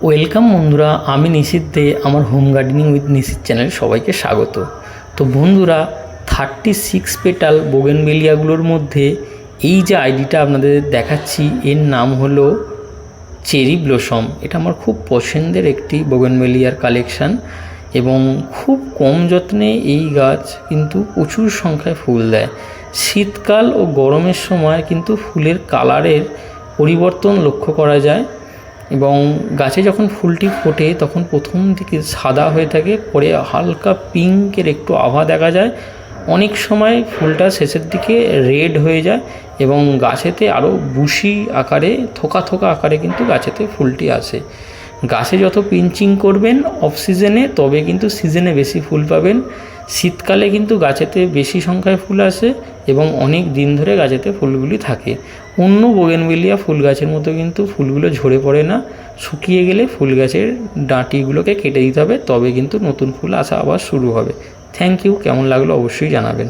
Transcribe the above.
Welcome বন্ধুরা, আমি নিশিত দে। আমার হোম গার্ডেনিং উইথ নিশিত চ্যানেলে সবাইকে স্বাগত। তো বন্ধুরা, 36 পেটাল বোগেনভেলিয়াগুলোর মধ্যে এই যে আইডিটা আপনাদের দেখাচ্ছি, এর নাম হলো চেরি ব্লসম। এটা আমার খুব পছন্দের একটি বোগেনভেলিয়ার কালেকশান এবং খুব কম যত্নে এই গাছ কিন্তু প্রচুর সংখ্যায় ফুল দেয়। শীতকাল ও গরমের সময় কিন্তু ফুলের কালারের পরিবর্তন লক্ষ্য করা যায় এবং গাছে যখন ফুলটি ফোটে তখন প্রথম দিকে সাদা হয়ে থাকে, পরে হালকা পিঙ্কের একটু আভা দেখা যায়। অনেক সময় ফুলটা শেষের দিকে রেড হয়ে যায় এবং গাছেতে আরও বুশি আকারে, থোকা থোকা আকারে কিন্তু গাছেতে ফুলটি আসে। গাছে যত পিঞ্চিং করবেন অফ সিজনে, তবে কিন্তু সিজনে বেশি ফুল পাবেন। শীতকালে কিন্তু গাছেতে বেশি সংখ্যায় ফুল আসে এবং অনেক দিন ধরে গাছেতে ফুলগুলি থাকে। অন্য বোগেনভেলিয়া ফুল গাছের মতো কিন্তু ফুলগুলো ঝরে পড়ে না। শুকিয়ে গেলে ফুল গাছের ডাঁটিগুলোকে কেটে দিতে হবে, তবে কিন্তু নতুন ফুল আসা আবার শুরু হবে। Thank you. কেমন লাগলো অবশ্যই জানাবেন।